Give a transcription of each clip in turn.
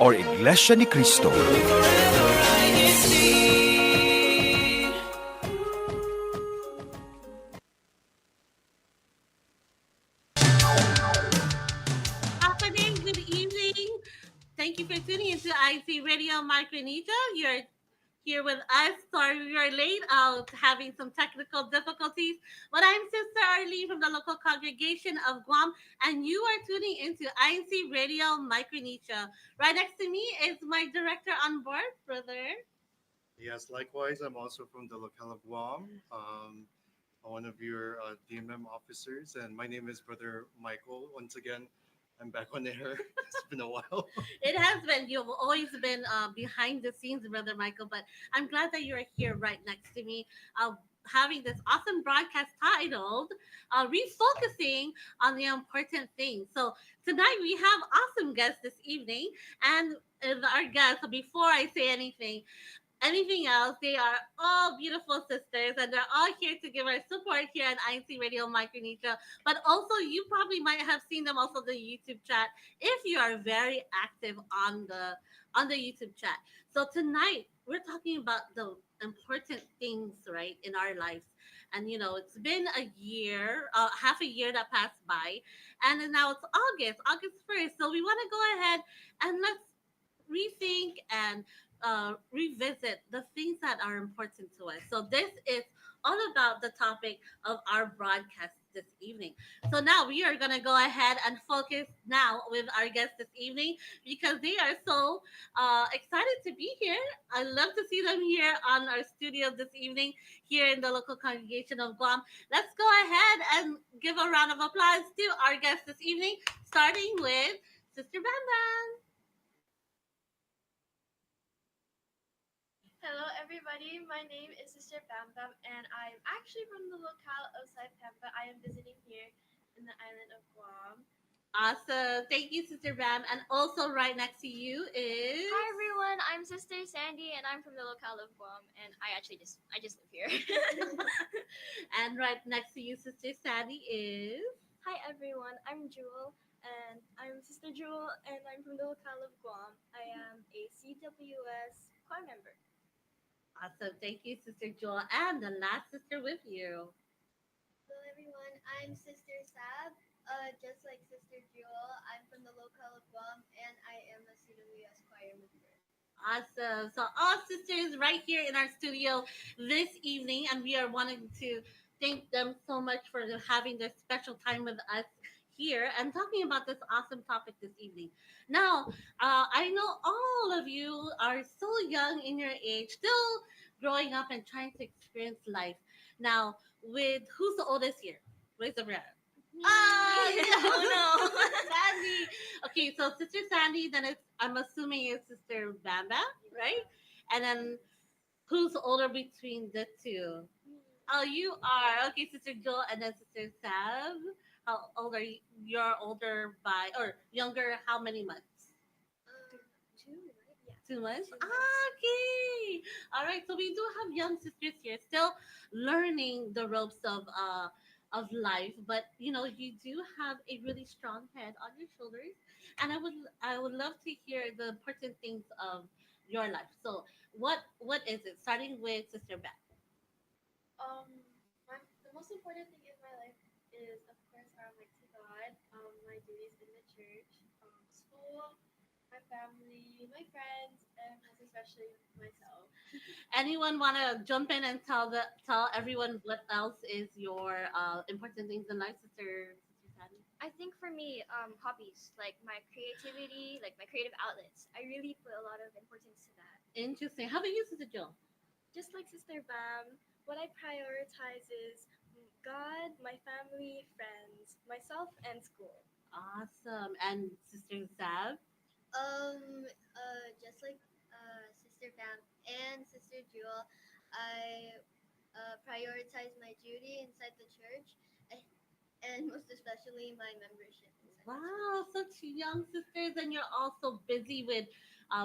or Iglesia ni Cristo. Happening. Good evening. Thank you for tuning into INCRadio Micronesia. You're here with us. Sorry we are late, having some technical difficulties. But I'm Sister Arlene from the local congregation of Guam, and you are tuning into INC Radio Micronesia. Right next to me is my director on board, brother. Yes, likewise. I'm also from the locale of Guam, one of your DMM officers, and my name is Brother Michael. Once again, I'm back on air. It's been a while. It has been. You've always been behind the scenes, Brother Michael, but I'm glad that you're here right next to me, having this awesome broadcast titled Refocusing on the Important Things. So, tonight we have awesome guests this evening, and our guests, before I say anything else. They are all beautiful sisters, and they're all here to give our support here on INC Radio Micronesia. But also, you probably might have seen them also the YouTube chat if you are very active on the YouTube chat. So tonight we're talking about the important things, right, in our lives. And it's been a year, half a year that passed by, and then now it's August 1st. So we want to go ahead and let's rethink and revisit the things that are important to us. So this is all about the topic of our broadcast this evening. So now we are gonna go ahead and focus now with our guests this evening because they are so excited to be here. I love to see them here on our studio this evening here in the local congregation of Guam. Let's go ahead and give a round of applause to our guests this evening, starting with Sister Bam. Hello, everybody. My name is Sister Bam Bam, and I'm actually from the locale of Saipan, but I am visiting here in the island of Guam. Awesome. Thank you, Sister Bam. And also right next to you is Hi everyone, I'm Sister Sandy and I'm from the locale of Guam and I just live here. and right next to you, Sister Sandy is Hi everyone, I'm Jewel and I'm Sister Jewel and I'm from the locale of Guam. I am a CWS choir member. awesome. Thank you, Sister Joel. And the last sister with you. Hello everyone, I'm Sister Sab. Just like Sister Jewel, I'm from the locale of Guam and I am a CWS choir member. Awesome. So all sisters right here in our studio this evening, and we are wanting to thank them so much for having this special time with us here and talking about this awesome topic this evening. Now, I know all of you are so young in your age, still growing up and trying to experience life. Now, with who's the oldest here? Raise the hand. Ah, Oh no. Sandy. Okay, so Sister Sandy, then I'm assuming it's Sister Bamba, right? And then who's older between the two? Oh, you are. Okay, Sister Joel and then Sister Sav. How old are you? You're older by, or younger, how many months? Um, 2, right? Yeah. 2 months? 2 months. Okay. All right, so we do have young sisters here still learning the ropes of life, but you do have a really strong head on your shoulders, and I would love to hear the important things of your life. So what is it? Starting with Sister Beth. The most important thing in my life is, of course, like to God, my duties in the church, school, my family, my friends, and most especially myself. Anyone want to jump in and tell everyone what else is your important things in life, Sister Sandy? I think for me, hobbies, like my creativity, like my creative outlets, I really put a lot of importance to that. Interesting. How about you, Sister Jill? Just like Sister Bam, what I prioritize is God, my family, friends, myself, and school. Awesome. And Sister Sav? just like Sister Bam and Sister Jewel, I prioritize my duty inside the church and most especially my membership inside the church. Wow, such young sisters, and you're also busy with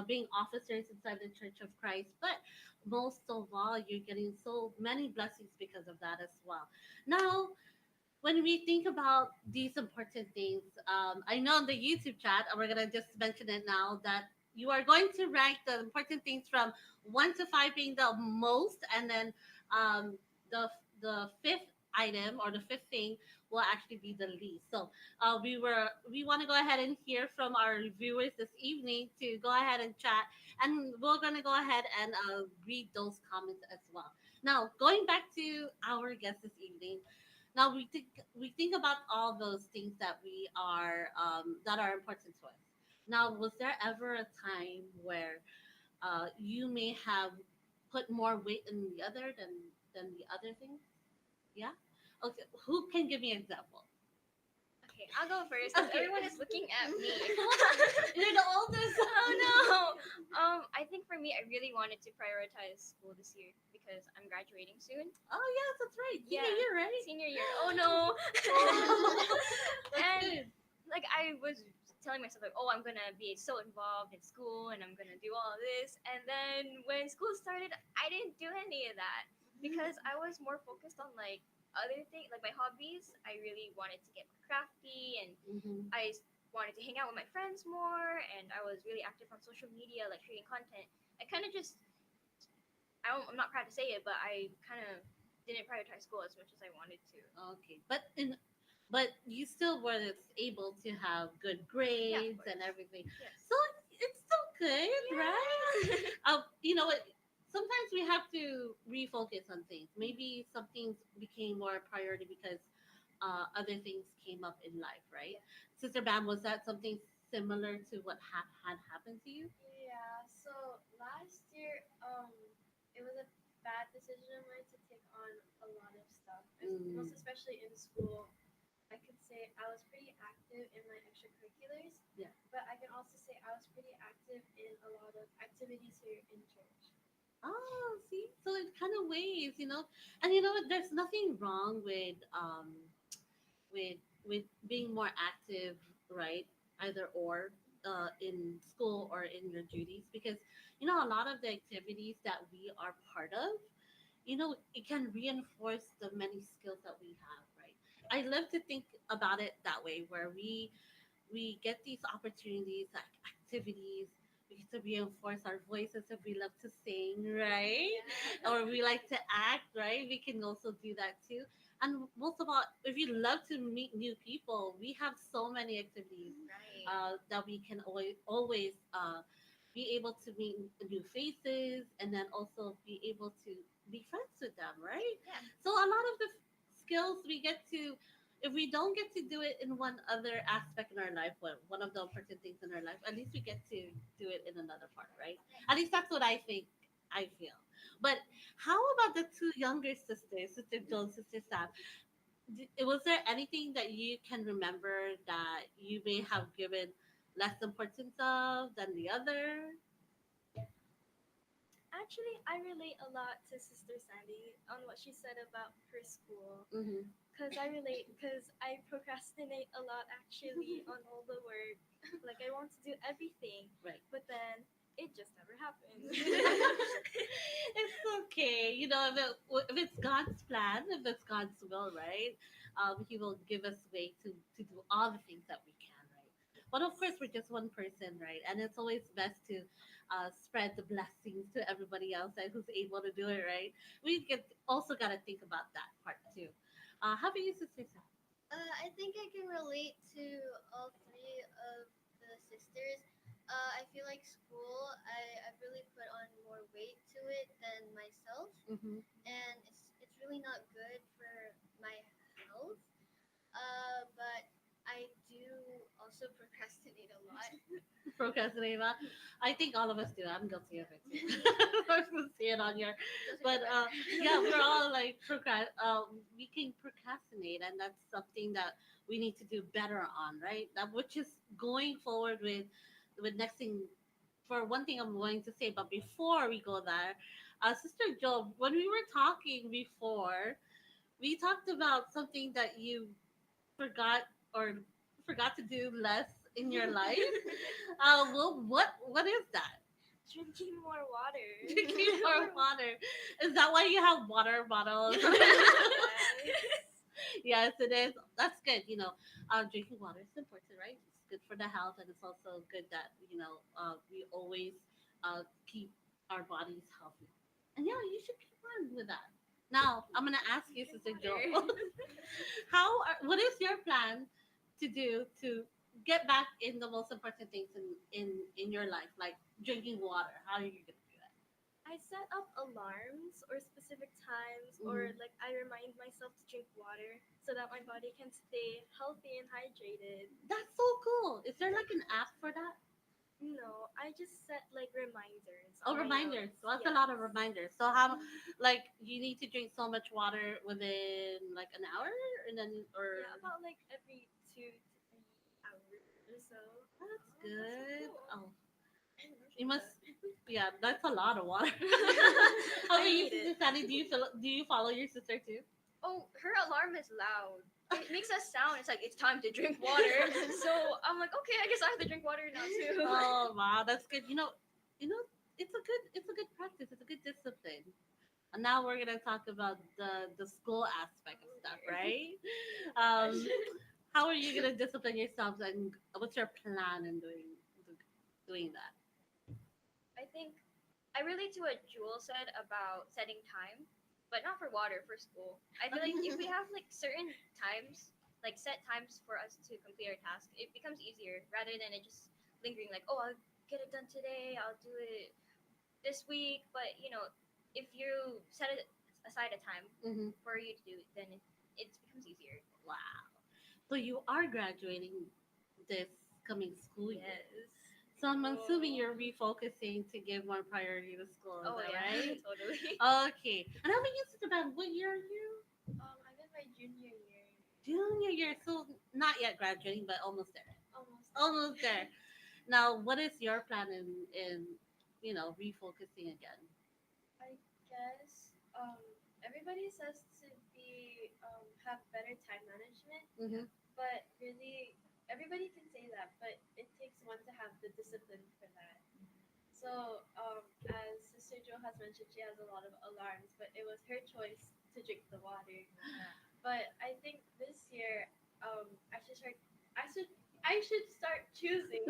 being officers inside the Church of Christ. But most of all, you're getting so many blessings because of that as well. Now, when we think about these important things, I know in the YouTube chat, and we're gonna just mention it now that you are going to rank the important things from 1 to 5 being the most, and then um, the the fifth item or the fifth thing will actually be the least. So we want to go ahead and hear from our viewers this evening to go ahead and chat, and we're gonna go ahead and read those comments as well. Now, going back to our guest this evening, now we think about all those things that are important to us. Now, was there ever a time where you may have put more weight in the other than the other things? Yeah. Okay. Who can give me an example? Okay, I'll go first because Okay. everyone is looking at me. You're the oldest. Oh no. I think for me, I really wanted to prioritize school this year because I'm graduating soon. Oh yes, that's right. Senior Yeah. year, right? Senior year. Oh no. That's And good. like I was telling myself like, oh, I'm gonna be so involved in school and I'm gonna do all of this. And then when school started, I didn't do any of that because I was more focused on like other things, like my hobbies. I really wanted to get more crafty and Hmm. wanted to hang out with my friends more. And I was really active on social media, like creating content. I kind of just, I'm not proud to say it, but I kind of didn't prioritize school as much as I wanted to. Okay, but you still were able to have good Yeah, of grades course. and everything, Yes. so it's still good, right? Yeah. You know what? Sometimes we have to refocus on things. Maybe some things became more a priority because other things came up in life, right? Yeah. Sister Bam, was that something similar to what had happened to you? Yeah, so last year, it was a bad decision of mine to take on a lot of stuff, Mm, most especially in school. I could say I was pretty active in my extracurriculars, yeah. but I can also say I was pretty active in a lot of activities here in church. Oh, see, so it kind of weighs, and you know what? There's nothing wrong with being more active, right? Either or, in school or in your duties, because a lot of the activities that we are part of, it can reinforce the many skills that we have, right? I love to think about it that way, where we get these opportunities, like activities. We get to reinforce our voices if we love to sing, right? Yeah. Or we like to act, right? We can also do that too. And most of all, if you love to meet new people, we have so many activities Right. that we can always be able to meet new faces, and then also be able to be friends with them, right? Yeah. So a lot of the skills we get to, if we don't get to do it in one other aspect in our life, one of the important things in our life, at least we get to do it in another part, right? At least that's what I think, I feel. But how about the two younger sisters, Sister Jill, Sister Sam? Was there anything that you can remember that you may have given less importance of than the other? Actually, I relate a lot to Sister Sandy on what she said about her school. Mm-hmm. Because I relate, because I procrastinate a lot actually on all the work. Like, I want to do everything, Right. but then it just never happens. It's okay. If it's God's plan, if it's God's will, right? He will give us way to do all the things that we can, right? But of course, we're just one person, right? And it's always best to spread the blessings to everybody else that who's able to do it, right? Also got to think about that part too. How about you, Sister Sam? I think I can relate to all three of the sisters. I feel like school, I've really put on more weight to it than myself, Mm-hmm. and it's really not good for my health. But I do also procrastinate a lot. Procrastinate about. I think all of us do. I'm guilty of it too. Those I can see it on your, are but correct. yeah, we're all like we can procrastinate, and that's something that we need to do better on, right? That which is going forward with next thing. For one thing, I'm going to say, but before we go there, Sister Joe, when we were talking before, we talked about something that you forgot or forgot to do less in your life. Well, what is that? Drinking more water. Drinking more water. Is that why you have water bottles? Yes. Yes, it is. That's good. Drinking water is important, right? good for the health, and it's also good that we always keep our bodies healthy. And yeah, you should keep on with that. Now I'm gonna ask you, Drink Sister Joe, water. what is your plan to do to get back in the most important things in your life, like drinking water? How are you gonna do that? I set up alarms or specific times, or Mhm. like I remind myself to drink water so that my body can stay healthy and hydrated. That's so cool. Is there like an app for that? No, I just set like reminders Oh, on my reminders. notes. So that's a Yes. lot of reminders. So how, like, you need to drink so much water within like an hour, and then or Yeah, about like every 2 to 3 hours or so. that's Oh, that's so good. cool. Oh, I never you tried must. that. Yeah, that's a lot of water. How I about you, need Sister it. Sandy? Do you follow your sister too? Oh, her alarm is loud. It makes a sound. It's like it's time to drink water. So I'm like, okay, I guess I have to drink water now too. Oh wow, that's good. You know, it's a good practice. It's a good discipline. And now we're gonna talk about the school aspect of stuff, right? Um, how are you gonna discipline yourselves, and what's your plan in doing that? I think I relate to what Jewel said about setting time, but not for water, for school. I feel like if we have like certain times, like set times for us to complete our task, it becomes easier rather than it just lingering like, oh, I'll get it done today, I'll do it this week. But if you aside a time Hmm. for you to do it, then it becomes easier. Wow. So you are graduating this coming school year. Yes. So I'm assuming Oh, you're refocusing to give more priority to school. Is oh that yeah, right? totally. Okay. And how about you, Sister Bam? What year are you? I'm in my junior year. Junior year. So not yet graduating, but almost there. Almost Almost there. there. Now, what is your plan in refocusing again? I guess everybody says to be have better time management, Mm-hmm. but really everybody can say that, but it takes one to have the discipline for that. So as Sister Jo has mentioned, she has a lot of alarms, but it was her choice to drink the water. But I think this year, I should start. I should. I should start choosing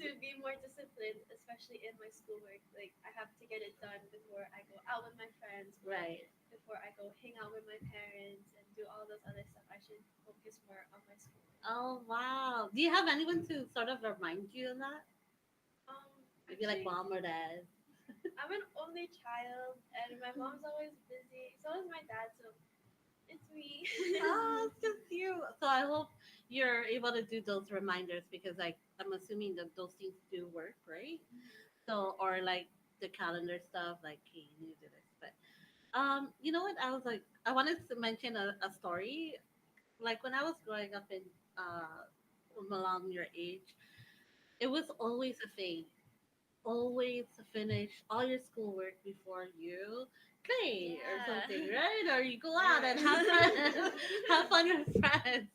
to be more disciplined, especially in my schoolwork. Like I have to get it done before I go out with my friends, or Right. before I go hang out with my parents and do all those other stuff. I should focus more on my schoolwork. Oh wow. Do you have anyone to sort of remind you of that? Maybe like Actually, mom or dad. I'm an only child, and my mom's always busy. So is my dad. So it's me. Oh, it's just you. So I hope you're able to do those reminders because like I'm assuming that those things do work, right? So or like the calendar stuff, like hey, you need to do this. But you know what? I was like I wanted to mention a story. Like when I was growing up in along your age, it was always a thing. Always finish all your schoolwork before you play or something, Yeah. right? Or you go out and have Right. fun, have fun with friends.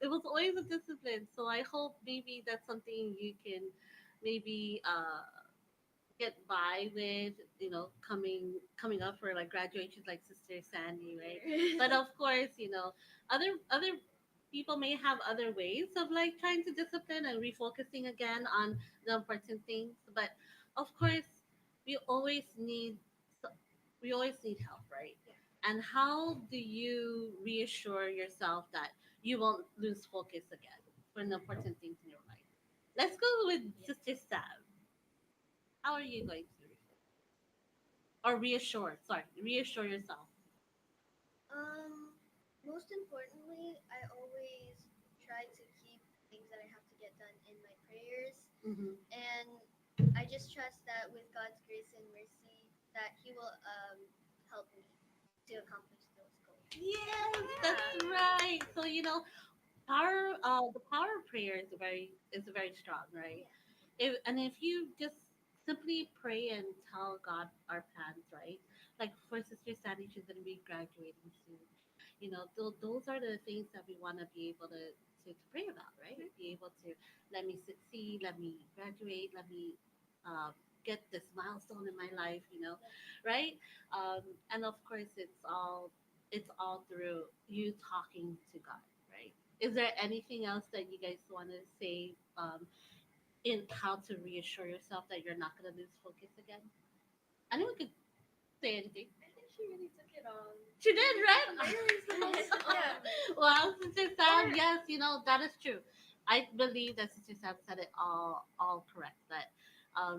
It was always a discipline. So I hope maybe that's something you can maybe get by with, coming up for like graduations like Sister Sandy, right? But of course, other people may have other ways of like trying to discipline and refocusing again on the important things. But of course, we always need we always need help, right? Yeah. And how do you reassure yourself that you won't lose focus again for the important things in your life? Let's go with Sister Sam. How are you going to or reassure? Sorry, reassure yourself. Um, Most importantly, I always try to keep the things that I have to get done in my prayers, Hmm. and I just trust that with God's grace and mercy, that He will help me to accomplish those goals. Yes, Yeah. that's right. So the power of prayer is very strong, right? Yeah. And if you just simply pray and tell God our plans, right? Like for Sister Sandy, she's gonna be graduating soon. Those are the things that we want to be able to pray about, right? Be able to let me succeed, let me graduate, let me um, get this milestone in my life, right? Um, and of course, it's all through you talking to God, right? Is there anything else that you guys want to say in how to reassure yourself that you're not going to lose focus again? Anyone could say anything. I think she really took it on. She did, right? Mary's the most Yeah. Well, Sister Sam, Or yes, that is true. I believe that Sister Sam said it all correct. That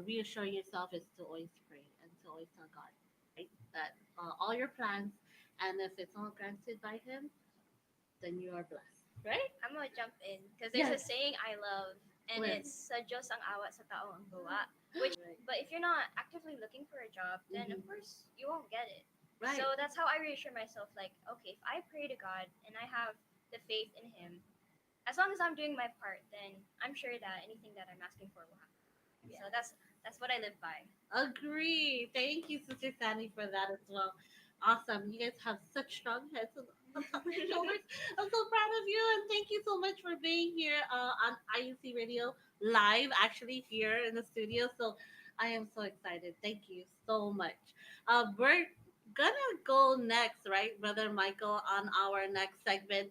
reassuring yourself is to always pray and to always tell God, right? That all your plans, and if it's all granted by Him, then you are blessed, right? I'm gonna jump in because there's a Yes. saying I love, and Well, it's sa Diyos ang awat sa tao ang gawa. Which, right. but if you're not actively looking for a job, then of Mhm. course you won't get it. Right. So that's how I reassure myself. Like, okay, if I pray to God and I have the faith in Him, as long as I'm doing my part, then I'm sure that anything that I'm asking for will happen. So that's what I live by. Agree. Thank you, Sister Sandy, for that as well. Awesome. You guys have such strong heads on top of your shoulders. I'm so proud of you, and thank you so much for being here on IUC Radio live, actually here in the studio. So I am so excited. Thank you so much. We're gonna go next, right, Brother Michael, on our next segment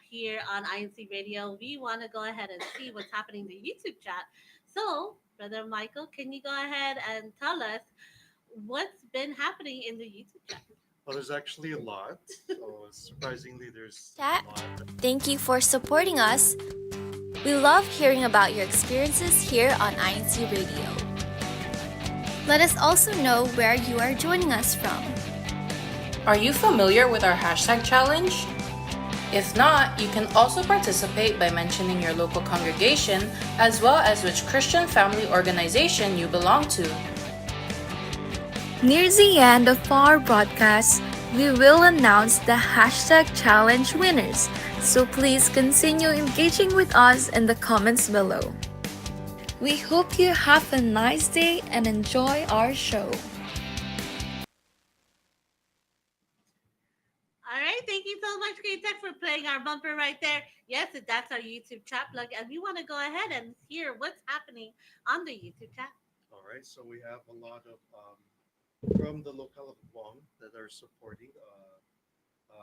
here on INC Radio. We want to go ahead and see what's happening in the YouTube chat. So, Brother Michael, can you go ahead and tell us what's been happening in the YouTube chat? Well, there's actually a lot. So surprisingly, there's Chat, a lot. thank you for supporting us. We love hearing about your experiences here on INC Radio. Let us also know where you are joining us from. Are you familiar with our hashtag challenge? If not, you can also participate by mentioning your local congregation as well as which Christian family organization you belong to. Near the end of our broadcast, we will announce the hashtag challenge winners, so please continue engaging with us in the comments below. We hope you have a nice day and enjoy our show. All right, thank you so much, Great Tech, for playing our bumper right there. Yes, that's our YouTube chat plug, and we want to go ahead and hear what's happening on the YouTube chat. All right, so we have a lot of from the local of Guam that are supporting.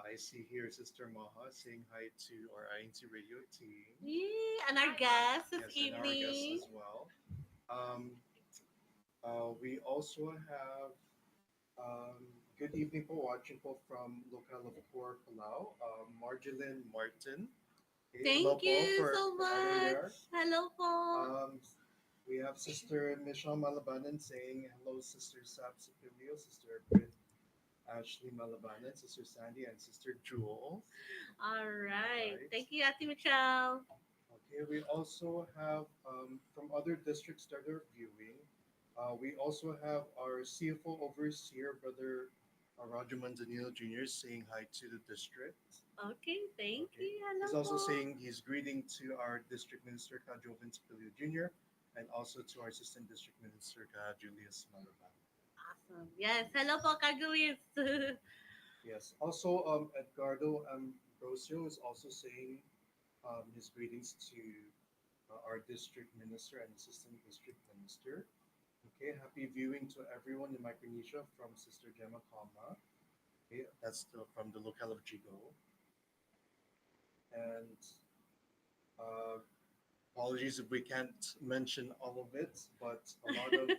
I see here Sister Maha saying hi to our INC radio team. Yeah, and our guest this Yes, and our guests evening. as well. Um, we also have good evening po watching po from local of Core Palau, Marjolin Martin. Okay, hello Thank po you so for having there. much. Hello po. We have Sister Michelle Malabanan saying hello, Sister Sab Supilio, Sister Brit Ashley Malabanan, Sister Sandy, and Sister Jewel. All right. Right. Thank you, Ate Michelle. Okay, we also have from other districts that are viewing. We also have our CFO overseer, Brother Roger Manzanillo Jr., saying hi to the district. Okay, thank Okay. you. Hello He's also po. saying he's greeting to our district minister, Ka Joven Spilio Jr., and also to our assistant district minister, Ka Julius Malaban. Awesome. Yes. Hello po, Kaguis. Yes. Also, Edgardo Ambrosio is also saying his greetings to our district minister and assistant district minister. Okay, happy viewing to everyone in Micronesia from Sister Gemma Kama. Okay, that's from the locale of Jigo. And uh, apologies if we can't mention all of it, but a lot of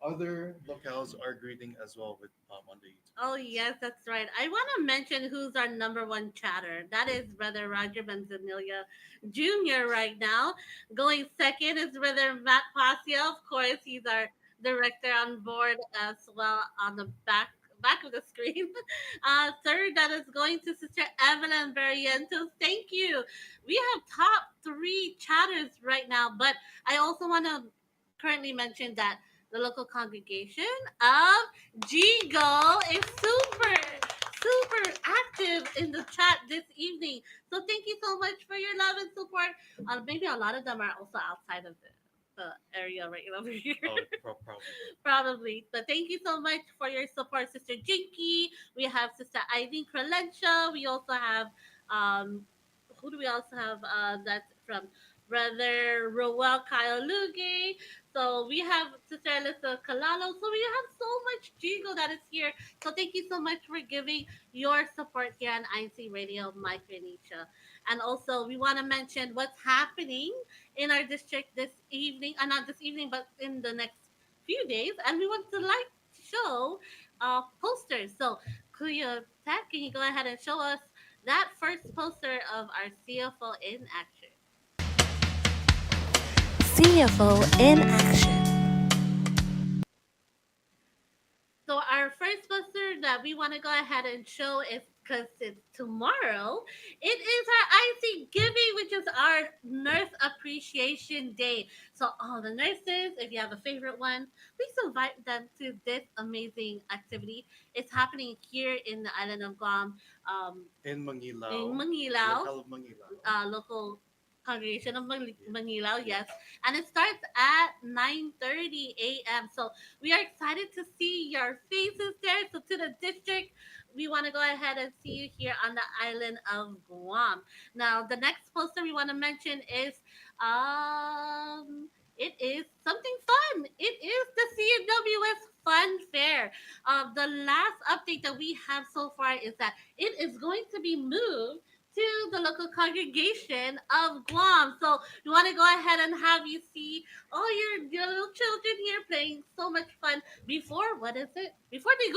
other locales are greeting as well with on the YouTube. Oh, yes, that's right. I want to mention who's our number one chatter. That is Brother Roger Benzanilia Jr. right now. Going second is Brother Matt Pasio. Of course, he's our director on board as well on the back of the screen. Third, that is going to Sister Evelyn Barrientos. Thank you. We have top three chatters right now, but I also want to currently mention that the local congregation of Jigo is super active in the chat this evening. So thank you so much for your love and support. Maybe a lot of them are also outside of the area right over here. Oh, probably. Probably. But thank you so much for your support, Sister Jinky. We have Sister INCRadio. We also have who do we also have? That's from Brother Roel Kyle Luge. So we have Sister Alyssa Kalalo. So we have so much Jigo that is here. So thank you so much for giving your support here on INC Radio Micronesia. And also, we want to mention what's happening in our district this evening, not this evening, but in the next few days. And we want to like show posters. So, Kuya Tech, can you go ahead and show us that first poster of our CFO in action? CFO in action. So our first poster that we want to go ahead and show is because it's tomorrow. It is our IC Giving, which is our Nurse Appreciation Day. So all the nurses, if you have a favorite one, please invite them to this amazing activity. It's happening here in the island of Guam, um, In in Mangilao, Manilao, locale of Mangilao. local congregation of Yeah. Manila, Yeah. yes. And it starts at 9:30 a.m. So we are excited to see your faces there. So to the district, we want to go ahead and see you here on the island of Guam. Now, the next poster we want to mention is it is something fun. It is the CWS Fun Fair. The last update that we have so far is that it is going to be moved to the local congregation of Guam. So we want to go ahead and have you see all your little children here playing so much fun before what is it? Before they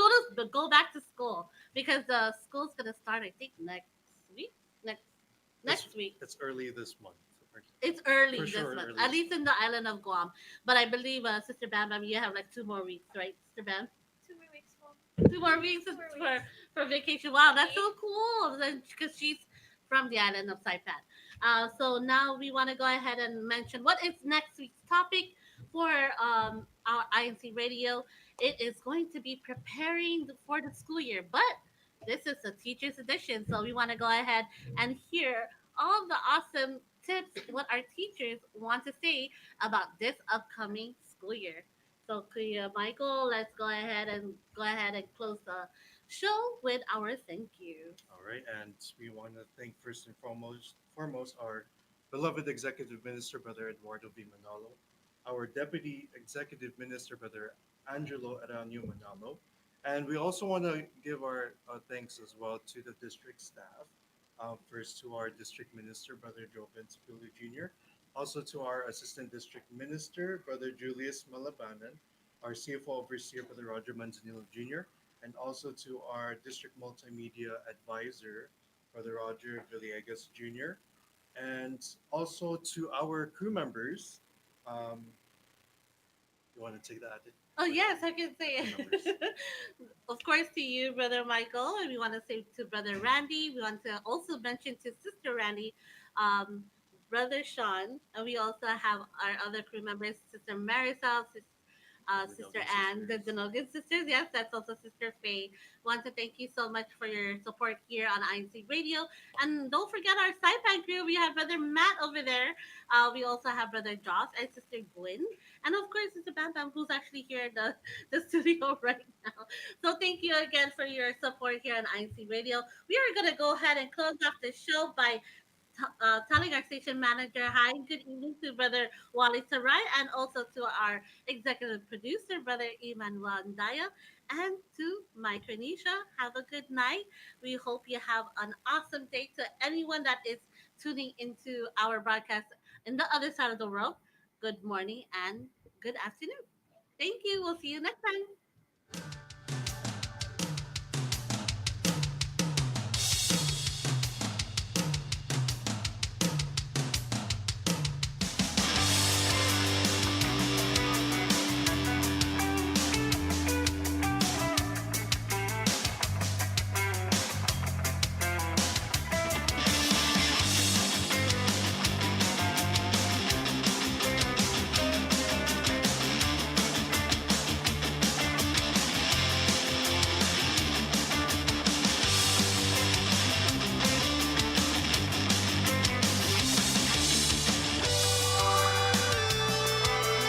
go back to school because the school's gonna start I think week next It's next week. it's early this month. It's For early this sure, month, early at this least in month. the island of Guam. But I believe Sister Bam Bam, you have like 2 more weeks, right, Sister Bam? 2 more weeks, mom. 2 more weeks Two more for weeks. vacation. Wow, that's Lucky. so cool. Because she's from the island of Saipan. So now we want to go ahead and mention what is next week's topic for our INC radio. It is going to be preparing for the school year, but this is a teacher's edition, so we want to go ahead and hear all the awesome tips what our teachers want to say about this upcoming school year. So, Kuya Michael, let's go ahead and close the show with our thank you. All right, and we want to thank first and foremost our beloved Executive Minister, Brother Eduardo V. Manalo, our Deputy Executive Minister, Brother Angelo Aranio Manalo, and we also want to give our thanks as well to the district staff. First to our District Minister, Brother Joven Spulu Jr., also to our Assistant District Minister, Brother Julius Malabanan, our CFO Overseer, Brother Roger Manzanillo Jr., and also to our district multimedia advisor, Brother Roger Villegas Jr., and also to our crew members. Um, you want to take that? Oh For the yes, I can say crew members. it. Of course, to you, Brother Michael, and we want to say to Brother Randy. We want to also mention to Sister Randy, um, Brother Sean, and we also have our other crew members, Sister Marisol, The Sister Doggin Anne, the Sisters. Denogan sisters. Yes, that's also Sister Faye. Want to thank you so much for your support here on INC Radio. And don't forget our Saipan crew. We have Brother Matt over there. We also have Brother Joss and Sister Gwen. And of course, Sister Bam Bam, who's actually here in the studio right now. So thank you again for your support here on INC Radio. We are going to go ahead and close off the show by telling our station manager hi and good evening to Brother Wally Sarai and also to our executive producer, Brother Emmanuel Ndaya, and to Micronesia. Have a good night. We hope you have an awesome day to anyone that is tuning into our broadcast in the other side of the world. Good morning and good afternoon. Thank you. We'll see you next time.